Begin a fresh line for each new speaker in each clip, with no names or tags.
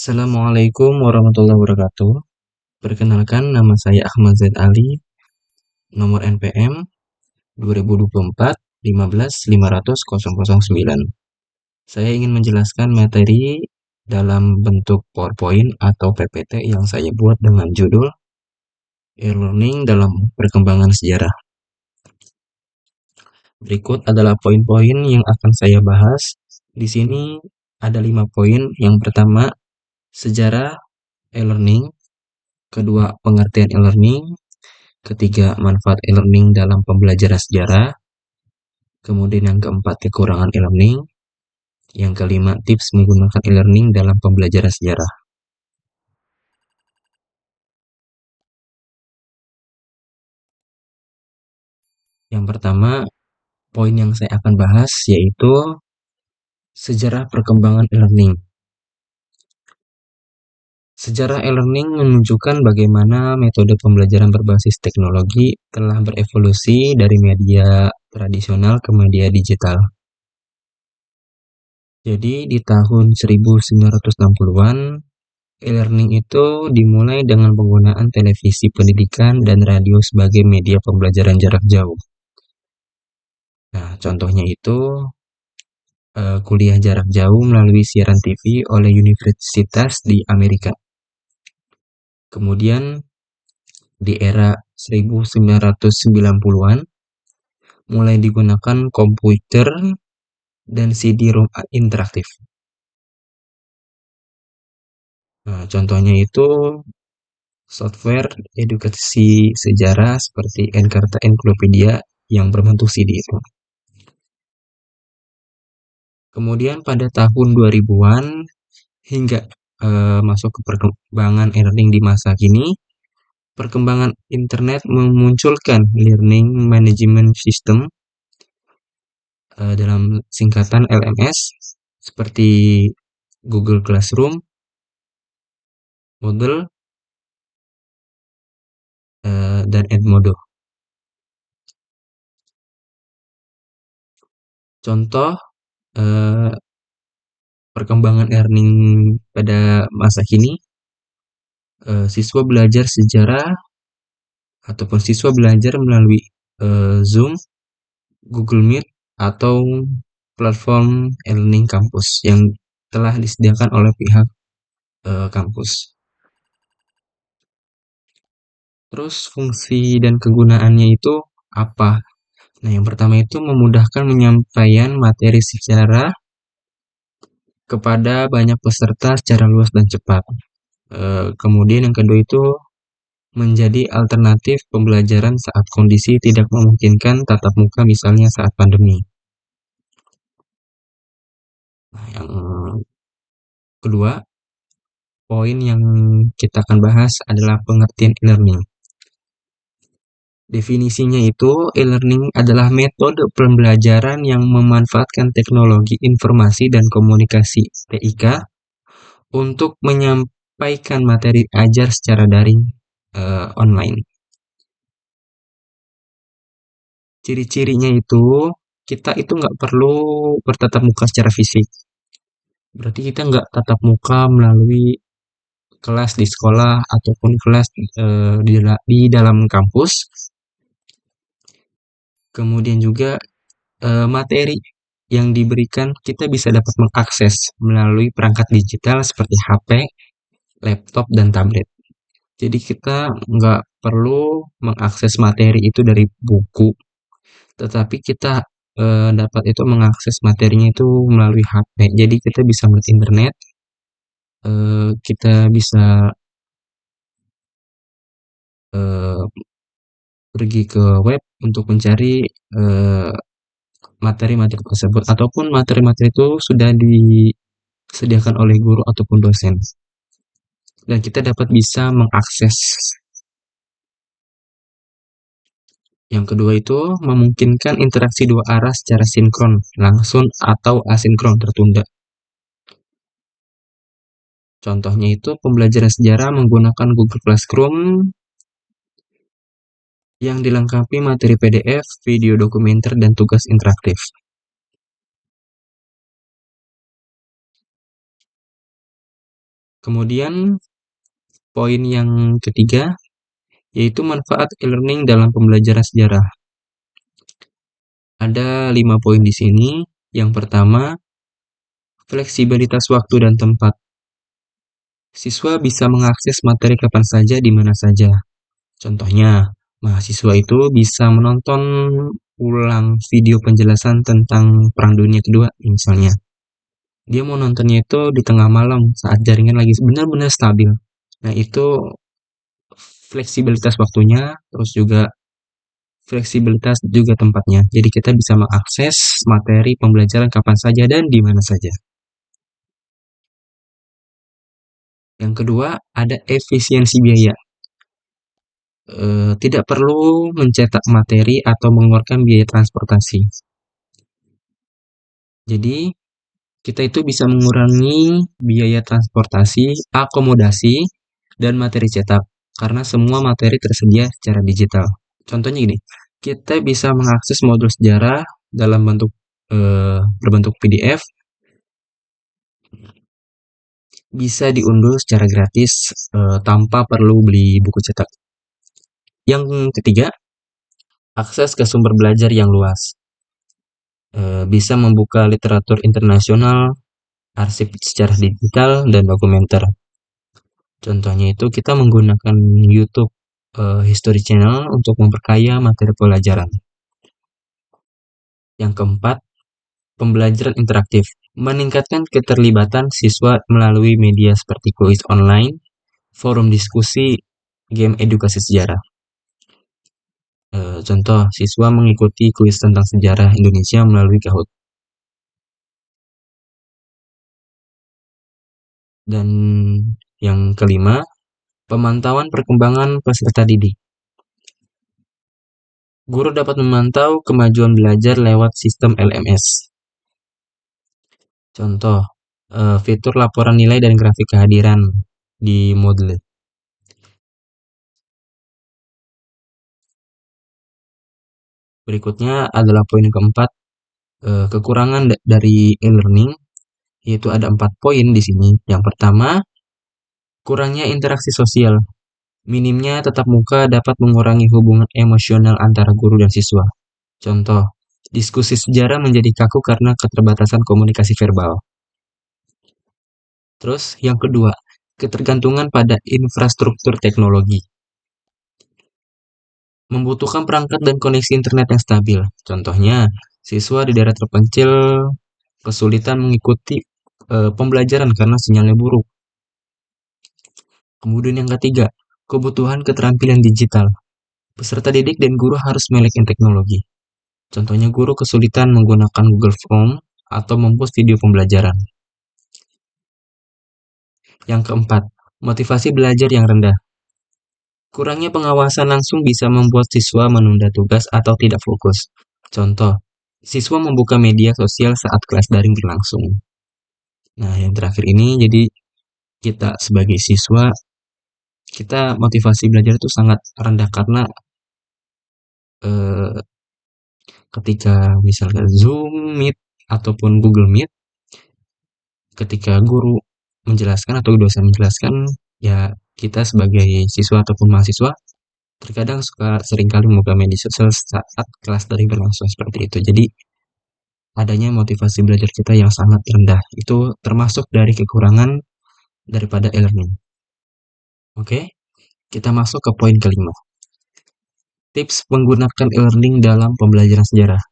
Assalamualaikum warahmatullahi wabarakatuh. Perkenalkan, nama saya Ahmad Zaid Ali, nomor NPM 2024 15 500 009. Saya ingin menjelaskan materi dalam bentuk PowerPoint atau PPT yang saya buat dengan judul E-Learning dalam Perkembangan Sejarah. Berikut adalah poin-poin yang akan saya bahas. Di sini ada 5 poin. Yang pertama, sejarah e-learning. Kedua, pengertian e-learning. Ketiga, manfaat e-learning dalam pembelajaran sejarah. Kemudian yang keempat, kekurangan e-learning. Yang kelima, tips menggunakan e-learning dalam pembelajaran sejarah. Yang pertama, poin yang saya akan bahas yaitu sejarah perkembangan e-learning. Sejarah e-learning menunjukkan bagaimana metode pembelajaran berbasis teknologi telah berevolusi dari media tradisional ke media digital. Jadi di tahun 1960-an, e-learning itu dimulai dengan penggunaan televisi pendidikan dan radio sebagai media pembelajaran jarak jauh. Nah, contohnya itu kuliah jarak jauh melalui siaran TV oleh universitas di Amerika. Kemudian di era 1990-an mulai digunakan komputer dan CD-ROM interaktif. Nah, contohnya itu software edukasi sejarah seperti Encarta Encyclopedia yang berbentuk CD itu. Kemudian pada tahun 2000-an hingga masuk ke perkembangan e-learning di masa kini, perkembangan internet memunculkan Learning Management System dalam singkatan LMS seperti Google Classroom, Moodle, dan Edmodo. Contoh perkembangan e-learning pada masa kini, siswa belajar sejarah ataupun siswa belajar melalui Zoom, Google Meet, atau platform e-learning kampus yang telah disediakan oleh pihak kampus. Terus fungsi dan kegunaannya itu apa? Nah, yang pertama itu memudahkan penyampaian materi secara kepada banyak peserta secara luas dan cepat. Kemudian yang kedua itu menjadi alternatif pembelajaran saat kondisi tidak memungkinkan tatap muka, misalnya saat pandemi. Nah, yang kedua, poin yang kita akan bahas adalah pengertian e-learning. Definisinya itu, e-learning adalah metode pembelajaran yang memanfaatkan teknologi informasi dan komunikasi (TIK) untuk menyampaikan materi ajar secara daring online. Ciri-cirinya itu, kita itu nggak perlu bertatap muka secara fisik. Berarti kita nggak tatap muka melalui kelas di sekolah ataupun kelas di dalam kampus. Kemudian juga materi yang diberikan kita bisa dapat mengakses melalui perangkat digital seperti HP, laptop, dan tablet. Jadi kita nggak perlu mengakses materi itu dari buku, tetapi kita dapat itu mengakses materinya itu melalui HP. Jadi kita bisa melihat internet, kita bisa pergi ke web untuk mencari materi-materi tersebut, ataupun materi-materi itu sudah disediakan oleh guru ataupun dosen, dan kita dapat bisa mengakses. Yang kedua itu memungkinkan interaksi dua arah secara sinkron, langsung, atau asinkron tertunda. Contohnya itu pembelajaran sejarah menggunakan Google Classroom yang dilengkapi materi PDF, video dokumenter, dan tugas interaktif. Kemudian poin yang ketiga yaitu manfaat e-learning dalam pembelajaran sejarah. Ada 5 poin di sini. Yang pertama, fleksibilitas waktu dan tempat. Siswa bisa mengakses materi kapan saja di mana saja. Contohnya, mahasiswa itu bisa menonton ulang video penjelasan tentang Perang Dunia Kedua misalnya. Dia mau nontonnya itu di tengah malam saat jaringan lagi benar-benar stabil. Nah, itu fleksibilitas waktunya, terus juga fleksibilitas juga tempatnya. Jadi kita bisa mengakses materi pembelajaran kapan saja dan di mana saja. Yang kedua, ada efisiensi biaya. Tidak perlu mencetak materi atau mengeluarkan biaya transportasi. Jadi, kita itu bisa mengurangi biaya transportasi, akomodasi, dan materi cetak karena semua materi tersedia secara digital. Contohnya gini, kita bisa mengakses modul sejarah dalam berbentuk PDF, bisa diunduh secara gratis tanpa perlu beli buku cetak. Yang ketiga, akses ke sumber belajar yang luas. Bisa membuka literatur internasional, arsip secara digital, dan dokumenter. Contohnya itu kita menggunakan YouTube History Channel untuk memperkaya materi pelajaran. Yang keempat, pembelajaran interaktif. Meningkatkan keterlibatan siswa melalui media seperti kuis online, forum diskusi, game edukasi sejarah. Contoh, siswa mengikuti kuis tentang sejarah Indonesia melalui Kahoot. Dan yang kelima, pemantauan perkembangan peserta didik. Guru dapat memantau kemajuan belajar lewat sistem LMS. Contoh, fitur laporan nilai dan grafik kehadiran di Moodle. Berikutnya adalah poin keempat, kekurangan dari e-learning, yaitu ada 4 poin di sini. Yang pertama, kurangnya interaksi sosial. Minimnya tatap muka dapat mengurangi hubungan emosional antara guru dan siswa. Contoh, diskusi sejarah menjadi kaku karena keterbatasan komunikasi verbal. Terus, yang kedua, ketergantungan pada infrastruktur teknologi. Membutuhkan perangkat dan koneksi internet yang stabil. Contohnya, siswa di daerah terpencil kesulitan mengikuti pembelajaran karena sinyalnya buruk. Kemudian yang ketiga, kebutuhan keterampilan digital. Peserta didik dan guru harus melek teknologi. Contohnya guru kesulitan menggunakan Google Form atau mempost video pembelajaran. Yang keempat, motivasi belajar yang rendah. Kurangnya pengawasan langsung bisa membuat siswa menunda tugas atau tidak fokus. Contoh, siswa membuka media sosial saat kelas daring berlangsung. Nah, yang terakhir ini jadi kita sebagai siswa, kita motivasi belajar itu sangat rendah karena eh, ketika misalnya Zoom, Meet, ataupun Google Meet, ketika guru menjelaskan atau dosen menjelaskan, ya kita sebagai siswa ataupun mahasiswa terkadang suka seringkali membuka media sosial saat kelas daring berlangsung seperti itu. Jadi adanya motivasi belajar kita yang sangat rendah. Itu termasuk dari kekurangan daripada e-learning. Oke, kita masuk ke poin kelima. Tips menggunakan e-learning dalam pembelajaran sejarah.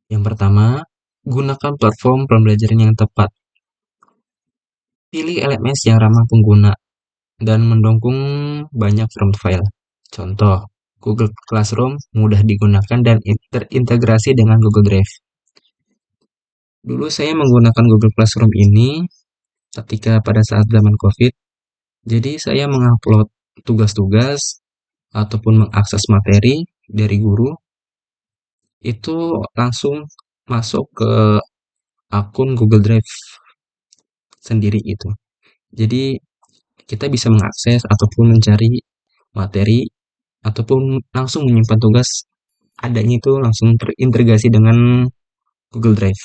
Yang pertama, gunakan platform pembelajaran yang tepat. Pilih LMS yang ramah pengguna dan mendukung banyak format file. Contoh, Google Classroom mudah digunakan dan terintegrasi dengan Google Drive. Dulu saya menggunakan Google Classroom ini ketika pada saat zaman COVID. Jadi saya mengupload tugas-tugas ataupun mengakses materi dari guru itu langsung masuk ke akun Google Drive sendiri itu. Jadi kita bisa mengakses ataupun mencari materi ataupun langsung menyimpan tugas adanya itu langsung terintegrasi dengan Google Drive.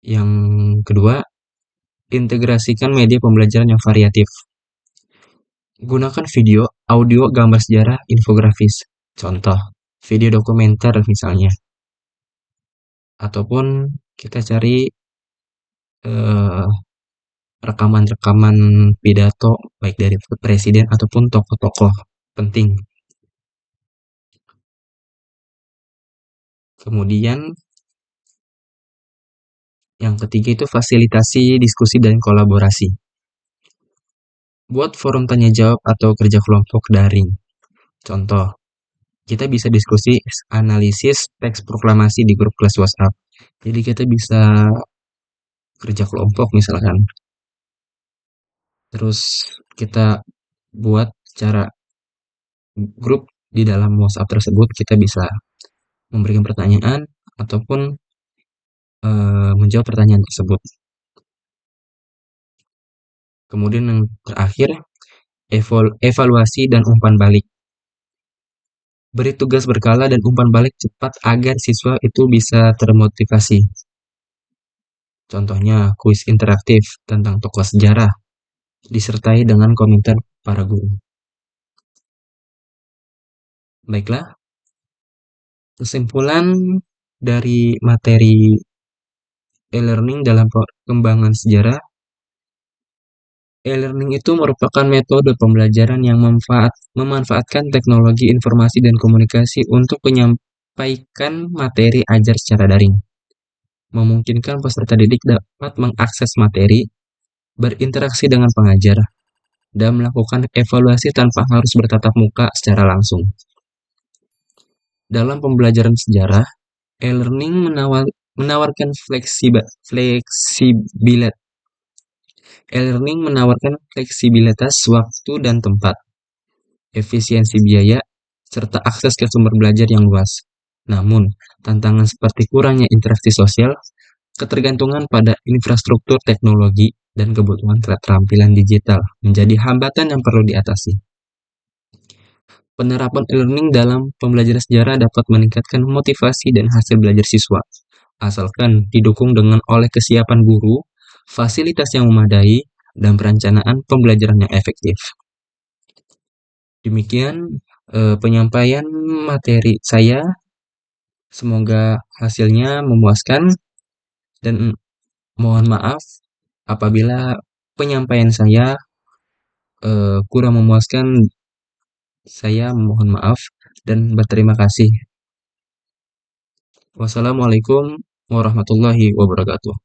Yang kedua, Integrasikan media pembelajaran yang variatif. Gunakan video, audio, gambar sejarah, infografis. Contoh, video dokumenter misalnya. Ataupun kita cari eh, rekaman-rekaman pidato baik dari presiden ataupun tokoh-tokoh penting. Kemudian yang ketiga itu fasilitasi diskusi dan kolaborasi. Buat forum tanya jawab atau kerja kelompok daring. Contoh, kita bisa diskusi analisis teks proklamasi di grup kelas WhatsApp. Jadi kita bisa kerja kelompok misalkan. Terus kita buat cara grup di dalam WhatsApp tersebut kita bisa memberikan pertanyaan ataupun menjawab pertanyaan tersebut. Kemudian yang terakhir, evaluasi dan umpan balik. Beri tugas berkala dan umpan balik cepat agar siswa itu bisa termotivasi. Contohnya, kuis interaktif tentang tokoh sejarah, disertai dengan komentar para guru. Baiklah, kesimpulan dari materi e-learning dalam perkembangan sejarah. E-learning itu merupakan metode pembelajaran yang memanfaatkan teknologi informasi dan komunikasi untuk menyampaikan materi ajar secara daring, memungkinkan peserta didik dapat mengakses materi, berinteraksi dengan pengajar, dan melakukan evaluasi tanpa harus bertatap muka secara langsung. Dalam pembelajaran sejarah, e-learning menawarkan fleksibilitas waktu dan tempat, efisiensi biaya, serta akses ke sumber belajar yang luas. Namun, tantangan seperti kurangnya interaksi sosial, ketergantungan pada infrastruktur teknologi, dan kebutuhan keterampilan digital menjadi hambatan yang perlu diatasi. Penerapan e-learning dalam pembelajaran sejarah dapat meningkatkan motivasi dan hasil belajar siswa, asalkan didukung dengan oleh kesiapan guru, fasilitas yang memadai, dan perencanaan pembelajaran yang efektif. Demikian penyampaian materi saya. Semoga hasilnya memuaskan dan mohon maaf apabila penyampaian saya kurang memuaskan. Saya mohon maaf dan berterima kasih. Wassalamualaikum warahmatullahi wabarakatuh.